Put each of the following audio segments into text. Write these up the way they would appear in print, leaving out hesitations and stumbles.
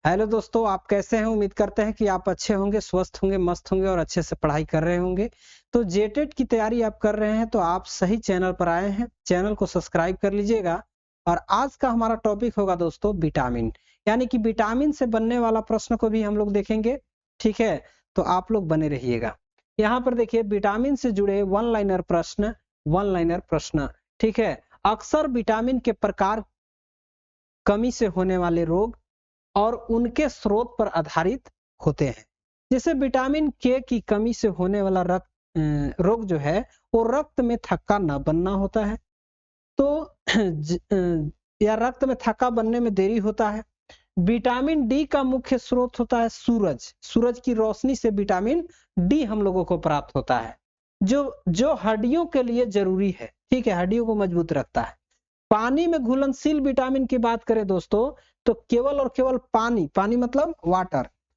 Hello दोस्तों, आप कैसे हैं? उम्मीद करते हैं कि आप अच्छे होंगे, स्वस्थ होंगे, मस्त होंगे और अच्छे से पढ़ाई कर रहे होंगे। तो जेटेट की तैयारी आप कर रहे हैं तो आप सही चैनल पर आए हैं। चैनल को सब्सक्राइब कर लीजिएगा। और आज का हमारा टॉपिक होगा दोस्तों विटामिन, यानी कि विटामिन से बनने वाला प्रश्न को भी हम लोग देखेंगे। ठीक है, तो आप लोग बने रहिएगा। यहाँ पर देखिए विटामिन से जुड़े वन लाइनर प्रश्न। ठीक है, अक्सर विटामिन के प्रकार, कमी से होने वाले रोग और उनके स्रोत पर आधारित होते हैं। जैसे विटामिन के की कमी से होने वाला रोग जो है वो रक्त में थक्का न बनना होता है। तो या रक्त में थक्का बनने में देरी होता है। विटामिन डी का मुख्य स्रोत होता है सूरज। सूरज की रोशनी से विटामिन डी हम लोगों को प्राप्त होता है, जो जो हड्डियों के लिए जरूरी है। ठीक है, हड्डियों को मजबूत रखता है। पानी में घुलनशील विटामिन की बात करें दोस्तों, तो केवल और केवल पानी मतलब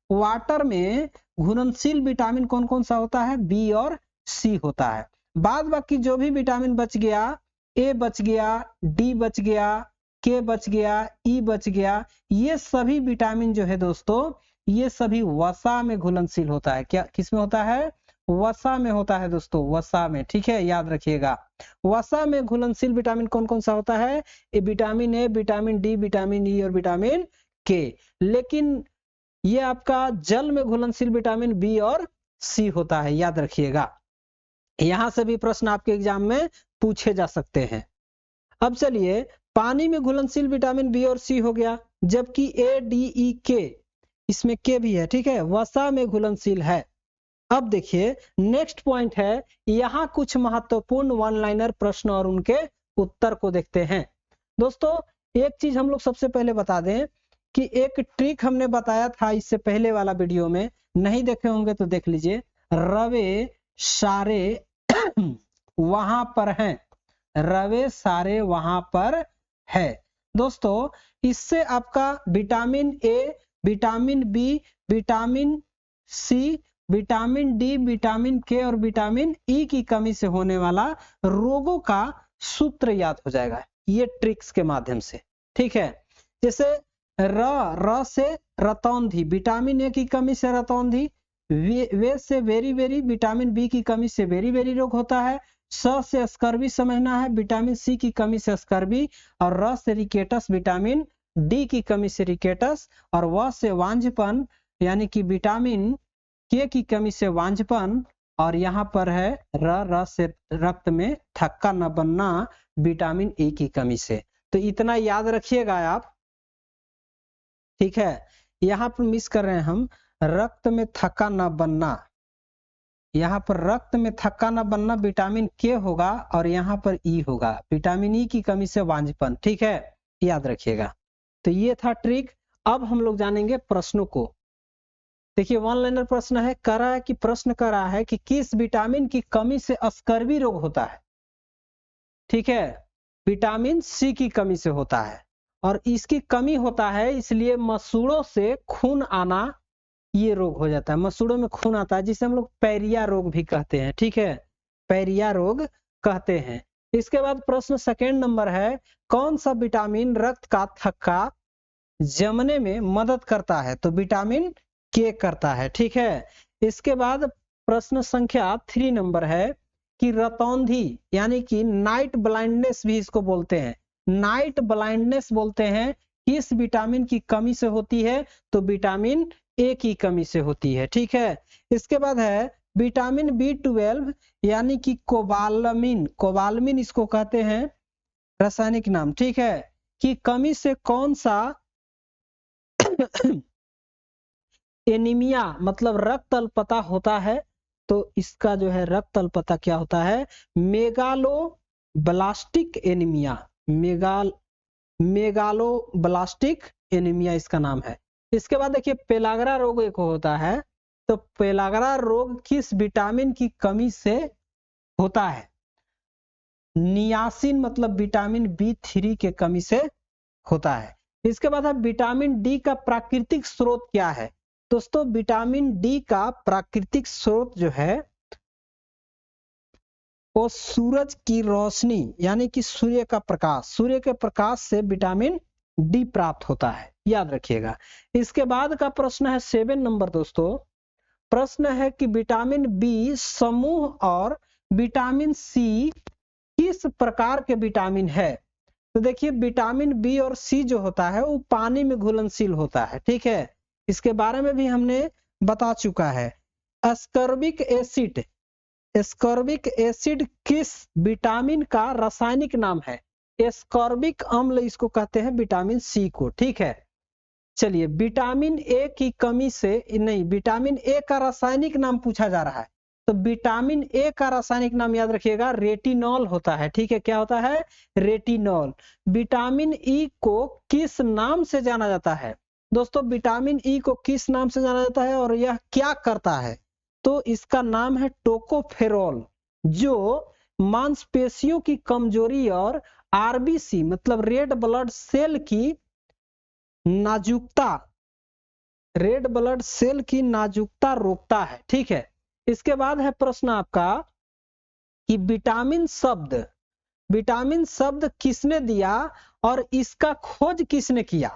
वाटर में घुलनशील विटामिन कौन कौन सा होता है? बी और सी होता है। बाद बाकी जो भी विटामिन बच गया, ए बच गया, डी बच गया, के बच गया, ई बच गया, ये सभी विटामिन जो है दोस्तों, ये सभी वसा में घुलनशील होता है। क्या किसमें होता है? वसा में होता है दोस्तों, वसा में। ठीक है, याद रखिएगा। वसा में घुलनशील विटामिन कौन कौन सा होता है? Vitamin A, vitamin D, vitamin E और विटामिन के। लेकिन ये आपका जल में घुलनशील विटामिन बी और सी होता है, याद रखिएगा। यहां से भी प्रश्न आपके एग्जाम में पूछे जा सकते हैं। अब चलिए, पानी में घुलनशील विटामिन बी और सी हो गया, जबकि ए, डी, ई, के, इसमें के भी है। ठीक है, वसा में घुलनशील है। अब देखिए नेक्स्ट पॉइंट है, यहाँ कुछ महत्वपूर्ण वन लाइनर प्रश्न और उनके उत्तर को देखते हैं। दोस्तों एक चीज हम लोग सबसे पहले बता दें कि एक ट्रिक हमने बताया था इससे पहले वाला वीडियो में, नहीं देखे होंगे तो देख लीजिए। रवे सारे वहां पर हैं, रवे सारे वहां पर है। दोस्तों इससे आपका vitamin A, vitamin B, vitamin C, vitamin D, vitamin K और विटामिन ई की कमी से होने वाला रोगों का सूत्र याद हो जाएगा, ये ट्रिक्स के माध्यम से। ठीक है, जैसे र से रतौंधी, विटामिन ए की कमी से रतौंधी। वे से वेरी वेरी, विटामिन बी की कमी से वेरी वेरी रोग होता है। स से स्कर्वी समझना है, विटामिन सी की कमी से स्कर्वी। और र से रिकेटस, विटामिन डी की कमी से रिकेटस। और व से वांझपन, यानी कि विटामिन के की कमी से वांझपन। और यहाँ पर है र से रक्त में थक्का न बनना, विटामिन ए की कमी से। तो इतना याद रखिएगा आप। ठीक है, यहाँ पर मिस कर रहे हैं हम, रक्त में थक्का न बनना। यहाँ पर रक्त में थक्का न बनना विटामिन के होगा और यहाँ पर ई होगा, विटामिन ई की कमी से वांझपन। ठीक है, याद रखिएगा। तो ये था ट्रिक। अब हम लोग जानेंगे प्रश्नों को। देखिए वन लाइनर प्रश्न है, कह रहा है कि प्रश्न कर रहा है कि किस विटामिन की कमी से स्कर्वी रोग होता है? ठीक है, विटामिन सी की कमी से होता है। और इसकी कमी होता है इसलिए मसूड़ों से खून आना, ये रोग हो जाता है। मसूड़ों में खून आता है जिसे हम लोग पैरिया रोग भी कहते हैं। ठीक है, पैरिया रोग कहते हैं। इसके बाद प्रश्न सेकेंड नंबर है, कौन सा विटामिन रक्त का थक्का जमने में मदद करता है? तो विटामिन के करता है। ठीक है, इसके बाद प्रश्न संख्या 3 नंबर है कि रतौंधी, यानी कि नाइट ब्लाइंडनेस भी इसको बोलते हैं, नाइट ब्लाइंडनेस बोलते हैं, किस विटामिन की कमी से होती है? तो विटामिन ए की कमी से होती है। ठीक है, इसके बाद है विटामिन B12, यानी कि कोबालमिन, कोबालमिन इसको कहते हैं रासायनिक नाम। ठीक है, कि कमी से कौन सा एनीमिया मतलब रक्त अल्पता होता है? तो इसका जो है रक्त अल्पता क्या होता है? मेगालोब्लास्टिक एनीमिया, मेगालोब्लास्टिक एनीमिया इसका नाम है। इसके बाद देखिए पेलाग्रा रोग एक होता है, तो पेलाग्रा रोग किस विटामिन की कमी से होता है? नियासिन मतलब विटामिन B3 के कमी से होता है। इसके बाद है विटामिन डी का प्राकृतिक स्रोत क्या है? दोस्तों विटामिन डी का प्राकृतिक स्रोत जो है वो सूरज की रोशनी, यानी कि सूर्य का प्रकाश, सूर्य के प्रकाश से विटामिन डी प्राप्त होता है। याद रखिएगा। इसके बाद का प्रश्न है 7 नंबर दोस्तों। प्रश्न है कि विटामिन बी समूह और विटामिन सी किस प्रकार के विटामिन है। तो देखिए विटामिन बी और सी जो होता है वो पानी में घुलनशील होता है, ठीक है। इसके बारे में भी हमने बता चुका है। एस्कॉर्बिक एसिड, एस्कॉर्बिक एसिड किस विटामिन का रासायनिक नाम है। एस्कॉर्बिक अम्ल इसको कहते हैं विटामिन सी को, ठीक है। चलिए विटामिन ए की कमी से नहीं, विटामिन ए का रासायनिक नाम पूछा जा रहा है। तो विटामिन ए का रासायनिक नाम याद रखिएगा रेटिनॉल होता है, ठीक है। क्या होता है, रेटिनॉल। विटामिन ई को किस नाम से जाना जाता है दोस्तों, विटामिन ई को किस नाम से जाना जाता है और यह क्या करता है। तो इसका नाम है टोकोफेरोल, जो मांसपेशियों की कमजोरी और आरबीसी मतलब रेड ब्लड सेल की नाजुकता, रेड ब्लड सेल की नाजुकता रोकता है, ठीक है। इसके बाद है प्रश्न आपका कि विटामिन शब्द किसने दिया और इसका खोज किसने किया।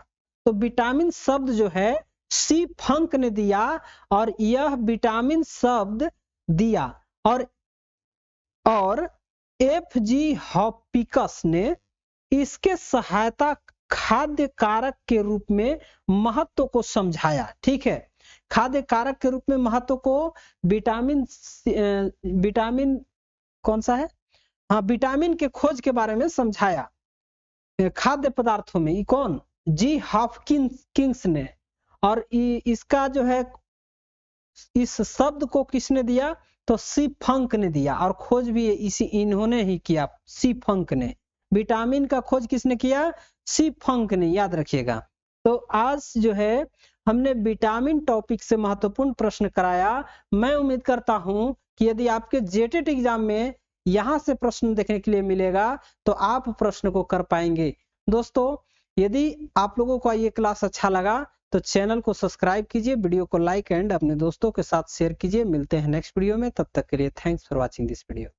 तो विटामिन शब्द जो है सी फंक ने दिया और यह विटामिन शब्द दिया और एफ जी हॉपिकस ने इसके सहायता खाद्य कारक के रूप में महत्व को समझाया, ठीक है। खाद्य कारक के रूप में महत्व को विटामिन कौन सा है, हाँ, विटामिन के खोज के बारे में समझाया खाद्य पदार्थों में। कौन, जी हॉपकिंस ने। और इसका जो है इस शब्द को किसने दिया, तो सी फंक ने दिया और खोज भी इन्होंने ही किया, सी फंक ने। विटामिन का खोज किसने किया, सी फंक ने, याद रखिएगा। तो आज जो है हमने विटामिन टॉपिक से महत्वपूर्ण प्रश्न कराया। मैं उम्मीद करता हूं कि यदि आपके जेटेट एग्जाम में यहां से प्रश्न देखने के लिए मिलेगा तो आप प्रश्न को कर पाएंगे। दोस्तों यदि आप लोगों को ये क्लास अच्छा लगा तो चैनल को सब्सक्राइब कीजिए, वीडियो को लाइक एंड अपने दोस्तों के साथ शेयर कीजिए। मिलते हैं नेक्स्ट वीडियो में, तब तक के लिए thanks for watching this video.